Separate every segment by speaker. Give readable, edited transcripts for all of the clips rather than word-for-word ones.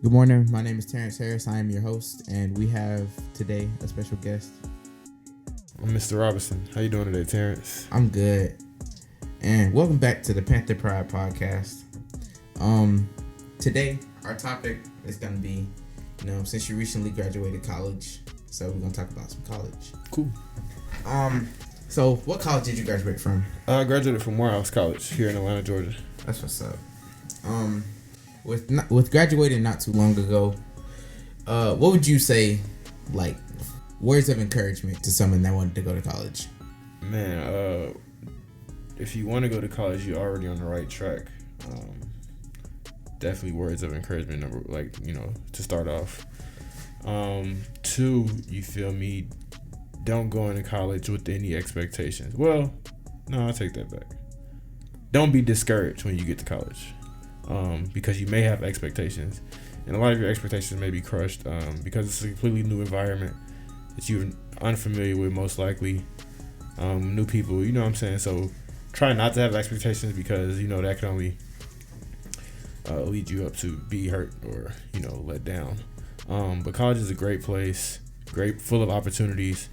Speaker 1: Good morning. My name is Terrance Harris. I am your host, and we have today a special guest.
Speaker 2: I'm Mr. Robinson. How you doing today, Terrance?
Speaker 1: I'm good. And welcome back to the Panther Pride podcast. Today our topic is gonna be, since you recently graduated college, so we're gonna talk about some college.
Speaker 2: Cool.
Speaker 1: So what college did you graduate from?
Speaker 2: I graduated from Morehouse College here in Atlanta, Georgia.
Speaker 1: That's what's up. With graduating not too long ago, what would you say, like, words of encouragement to someone that wanted to go to college?
Speaker 2: Man, if you want to go to college, you're already on the right track. Definitely words of encouragement, to start off. Two, you feel me? Don't go into college with any expectations. Well, no, I'll take that back. Don't be discouraged when you get to college. Because you may have expectations, and a lot of your expectations may be crushed because it's a completely new environment that you're unfamiliar with, most likely. New people, you know what I'm saying? So try not to have expectations because that can only lead you up to be hurt or let down. But college is a great place, full of opportunities.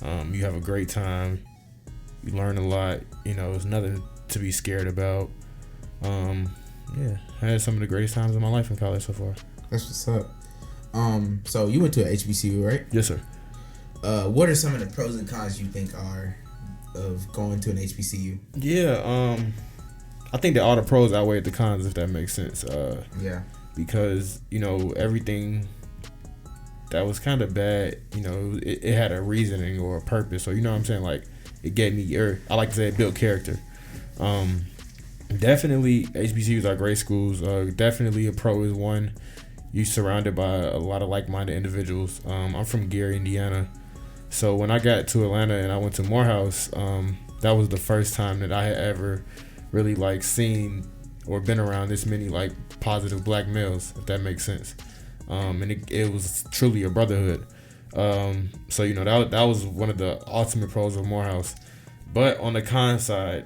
Speaker 2: You have a great time, you learn a lot. There's nothing to be scared about. Yeah, I had some of the greatest times of my life in college so far.
Speaker 1: That's what's up. So you went to a HBCU, right?
Speaker 2: Yes, sir.
Speaker 1: What are some of the pros and cons you think are of going to an HBCU?
Speaker 2: Yeah, I think that all the pros outweigh the cons, if that makes sense.
Speaker 1: Yeah. Because,
Speaker 2: everything that was kind of bad, it had a reasoning or a purpose. Or, what I'm saying? Like, it gave me, or I like to say it built character. Definitely, HBCUs are great schools. Definitely a pro is one. You're surrounded by a lot of like-minded individuals. I'm from Gary, Indiana. So when I got to Atlanta and I went to Morehouse, that was the first time that I had ever really seen or been around this many positive black males, if that makes sense. And it was truly a brotherhood. So that was one of the ultimate pros of Morehouse. But on the con side,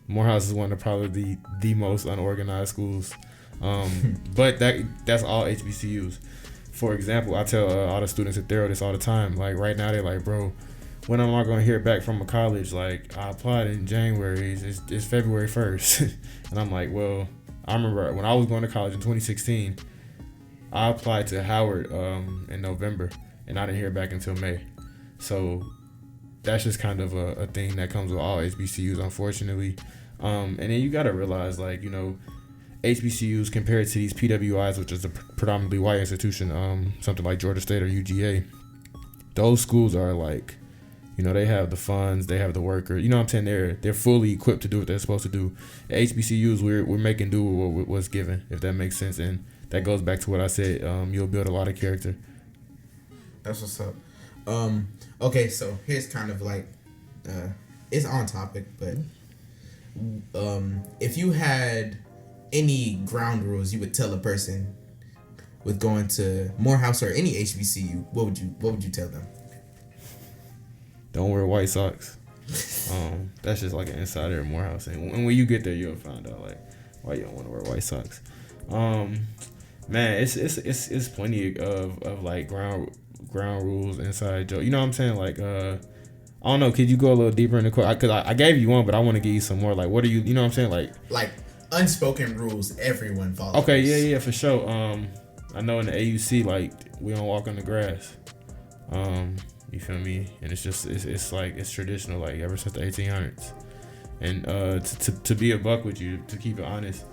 Speaker 2: Morehouse is one of probably the most unorganized schools. But that's all HBCUs. For example, I tell all the students at Therrell this all the time. Like right now, they're like, bro, when am I going to hear back from a college? Like, I applied in January. It's February 1st. And I'm like, well, I remember when I was going to college in 2016, I applied to Howard in November, and I didn't hear back until May. So that's just kind of a thing that comes with all HBCUs, unfortunately. And then you got to realize, HBCUs compared to these PWIs, which is a predominantly white institution, something like Georgia State or UGA, those schools are they have the funds, they have the workers. You know what I'm saying? They're fully equipped to do what they're supposed to do. At HBCUs, we're making do with what's given, if that makes sense. And that goes back to what I said. You'll build a lot of character.
Speaker 1: That's what's up. Okay, so here's kind of it's on topic, but if you had any ground rules you would tell a person with going to Morehouse or any HBCU, what would you tell them?
Speaker 2: Don't wear white socks. That's just like an insider at Morehouse, and when you get there, you'll find out why you don't want to wear white socks. Man, it's plenty of ground rules, inside joke. You know what I'm saying? I don't know. Could you go a little deeper in the question? Because I gave you one, but I want to give you some more. What are you? You know what I'm saying?
Speaker 1: Like unspoken rules everyone follows.
Speaker 2: Okay, yeah, for sure. I know in the AUC, we don't walk on the grass. You feel me? And it's just it's traditional, ever since the 1800s. And to be a buck with you, to keep it honest,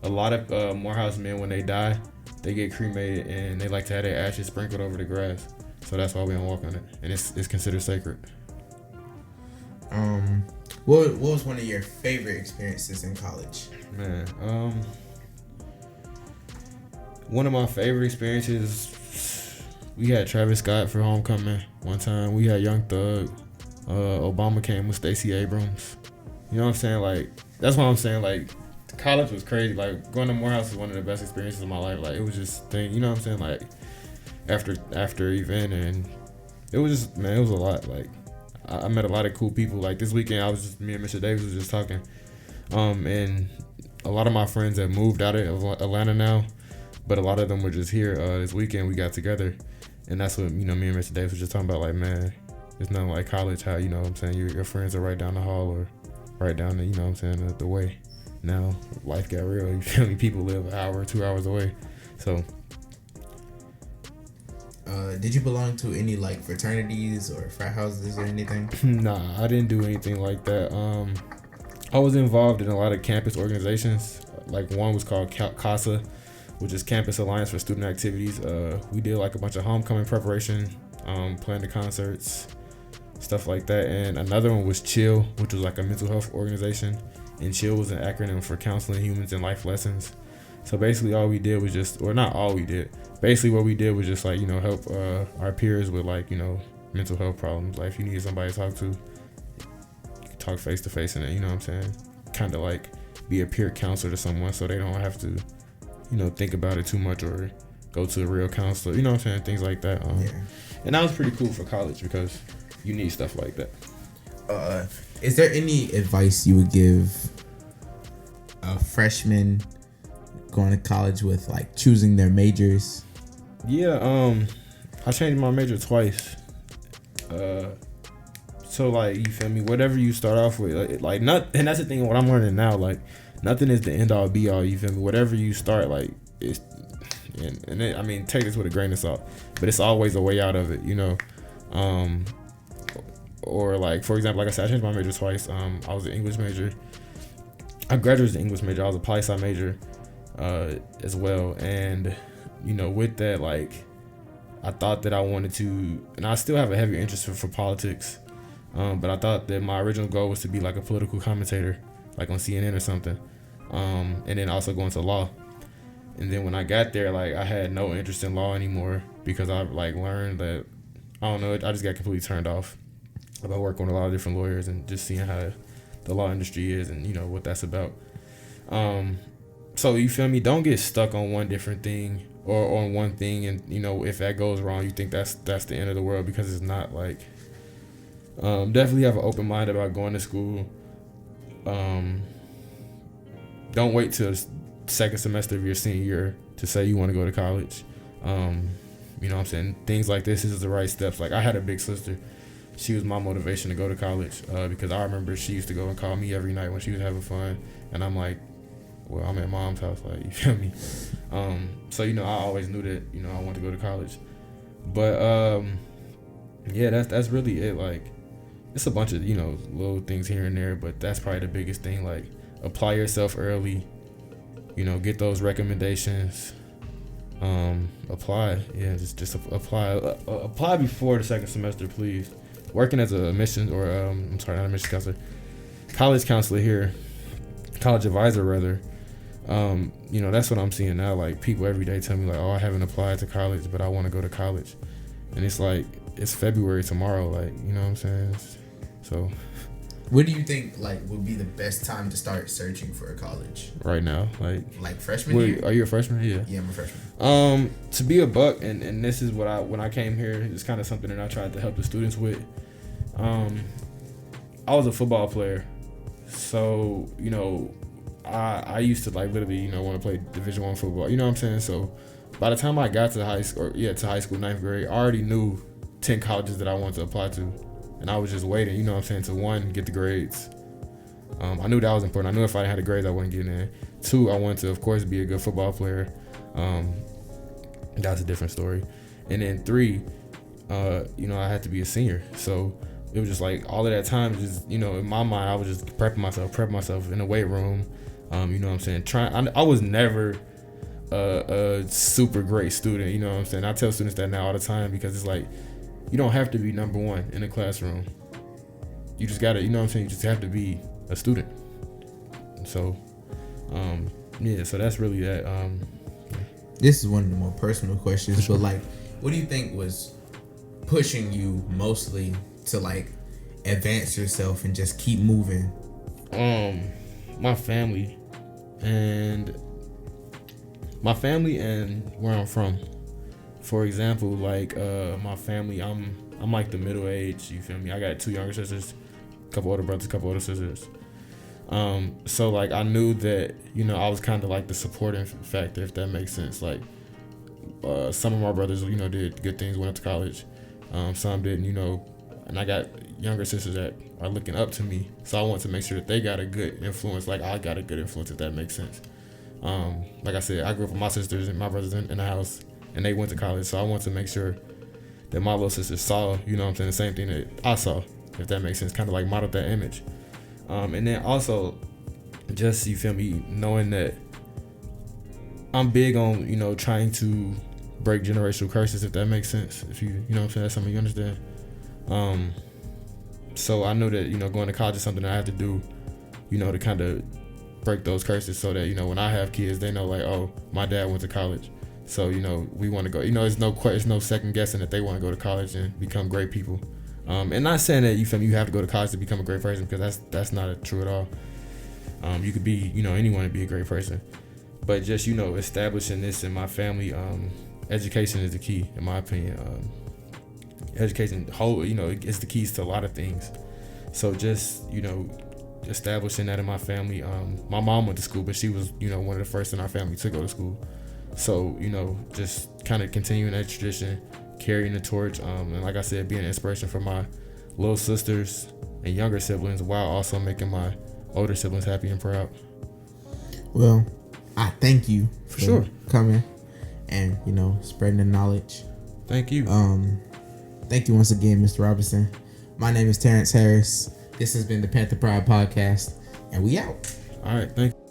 Speaker 2: a lot of Morehouse men, when they die, they get cremated and they like to have their ashes sprinkled over the grass. So that's why we don't walk on it, and it's considered sacred.
Speaker 1: What was one of your favorite experiences in college?
Speaker 2: Man, one of my favorite experiences, we had Travis Scott for homecoming one time. We had Young Thug. Obama came with Stacey Abrams. You know what I'm saying? That's what I'm saying. College was crazy. Going to Morehouse was one of the best experiences of my life. It was just thing. You know what I'm saying? After event, and it was just, man, it was a lot. I met a lot of cool people. This weekend, me and Mr. Davis was just talking. And a lot of my friends have moved out of Atlanta now. but a lot of them were just here. This weekend we got together, and that's what, me and Mr. Davis was just talking about. Like, man, it's nothing like college. How, what I'm saying, your friends are right down the hall or right down the, what I'm saying, the way. Now life got real. You feel me? People live an hour, 2 hours away. So.
Speaker 1: Did you belong to any like fraternities or frat houses or anything?
Speaker 2: Nah, I didn't do anything like that. I was involved in a lot of campus organizations. Like one was called CASA, which is Campus Alliance for Student Activities. We did like a bunch of homecoming preparation, planned the concerts, stuff like that. And another one was CHILL, which was like a mental health organization. And CHILL was an acronym for Counseling Humans and Life Lessons. So basically all we did was just, or not all we did, basically what we did was just like, help our peers with like, mental health problems. Like if you need somebody to talk to, you can talk face to face, and then, what I'm saying, kind of like be a peer counselor to someone so they don't have to, think about it too much or go to a real counselor, what I'm saying, things like that. And that was pretty cool for college because you need stuff like that.
Speaker 1: Is there any advice you would give a freshman going to college with like choosing their majors?
Speaker 2: Yeah, I changed my major twice. So like, you feel me? Whatever you start off with, like not, and that's the thing. What I'm learning now, like nothing is the end all be all. You feel me? Whatever you start, like it's, and it, I mean, take this with a grain of salt, but it's always a way out of it, Or like, for example, like I said, I changed my major twice. I was an English major. I graduated as an English major. I was a poli-sci major. As well, and with that, like I thought that I wanted to, and I still have a heavy interest for politics, but I thought that my original goal was to be like a political commentator, like on CNN or something, and then also go into law. And then when I got there, like I had no interest in law anymore because I like learned that, I don't know, I just got completely turned off about working with a lot of different lawyers and just seeing how the law industry is and what that's about. So you feel me? Don't get stuck on one different thing or on one thing, and if that goes wrong, you think that's the end of the world, because it's not. Like, definitely have an open mind about going to school. Don't wait till second semester of your senior year to say you want to go to college. What I'm saying? Things like this is the right steps. Like I had a big sister. She was my motivation to go to college because I remember she used to go and call me every night when she was having fun, and I'm like, well, I'm at mom's house, like, you feel me? So, I always knew that, I wanted to go to college. But, yeah, that's really it. Like, it's a bunch of, little things here and there, but that's probably the biggest thing. Like, apply yourself early, get those recommendations, apply. Yeah, just apply. Apply before the second semester, please. Working as a admissions, or, not admissions counselor, college counselor here, college advisor, rather. That's what I'm seeing now. Like, people every day tell me like, oh, I haven't applied to college, but I want to go to college. And it's like, it's February tomorrow. Like, what I'm saying? So
Speaker 1: what do you think like would be the best time to start searching for a college?
Speaker 2: Right now,
Speaker 1: like freshman year?
Speaker 2: Are you a freshman? Yeah, I'm
Speaker 1: a freshman.
Speaker 2: To be a buck, and this is what when I came here, it's kind of something that I tried to help the students with. I was a football player, so I used to like literally, want to play Division I football. You know what I'm saying? So by the time I got to high school, ninth grade, I already knew 10 colleges that I wanted to apply to, and I was just waiting. To one, get the grades. I knew that was important. I knew if I didn't have the grades, I wasn't getting in. Two, I wanted to, of course, be a good football player. That's a different story. And then three, I had to be a senior. So it was just like all of that time, just in my mind, I was just prepping myself in the weight room. You know what I'm saying? I was never a super great student. You know what I'm saying? I tell students that now all the time, because it's like, you don't have to be number one in the classroom. You just gotta, you know what I'm saying? You just have to be a student. So, so that's really that.
Speaker 1: This is one of the more personal questions, but like, what do you think was pushing you mostly to like advance yourself and just keep moving?
Speaker 2: My family and where I'm from. For example, like my family, I'm like the middle age, you feel me? I got 2 younger sisters, a couple older brothers, a couple older sisters. So like I knew that, I was kind of like the supporting factor, if that makes sense. Like some of my brothers, did good things, went up to college. Some didn't, and I got younger sisters that are looking up to me. So I want to make sure that they got a good influence, like I got a good influence, if that makes sense. Like I said, I grew up with my sisters and my brothers in the house, and they went to college. So I want to make sure that my little sisters saw, the same thing that I saw, if that makes sense, kind of like modeled that image. And then also, just, you feel me, knowing that I'm big on, trying to break generational curses, if that makes sense. If you know what I'm saying, that's something you understand. So I know that, going to college is something that I have to do, to kind of break those curses, so that, when I have kids, they know, like, oh, my dad went to college. So, we want to go, it's no second guessing that they want to go to college and become great people. And not saying that, you have to go to college to become a great person, because that's not true at all. You could be, anyone to be a great person. But just, establishing this in my family, education is the key, in my opinion. Education, it's the keys to a lot of things. So just, establishing that in my family. My mom went to school, but she was, one of the first in our family to go to school. So, just kind of continuing that tradition, carrying the torch, and like I said, being an inspiration for my little sisters and younger siblings, while also making my older siblings happy and proud.
Speaker 1: Well, I thank you for
Speaker 2: sure
Speaker 1: coming and, spreading the knowledge.
Speaker 2: Thank you.
Speaker 1: Thank you once again, Mr. Robinson. My name is Terrance Harris. This has been the Panther Pride Podcast, and we out.
Speaker 2: All right, thank you.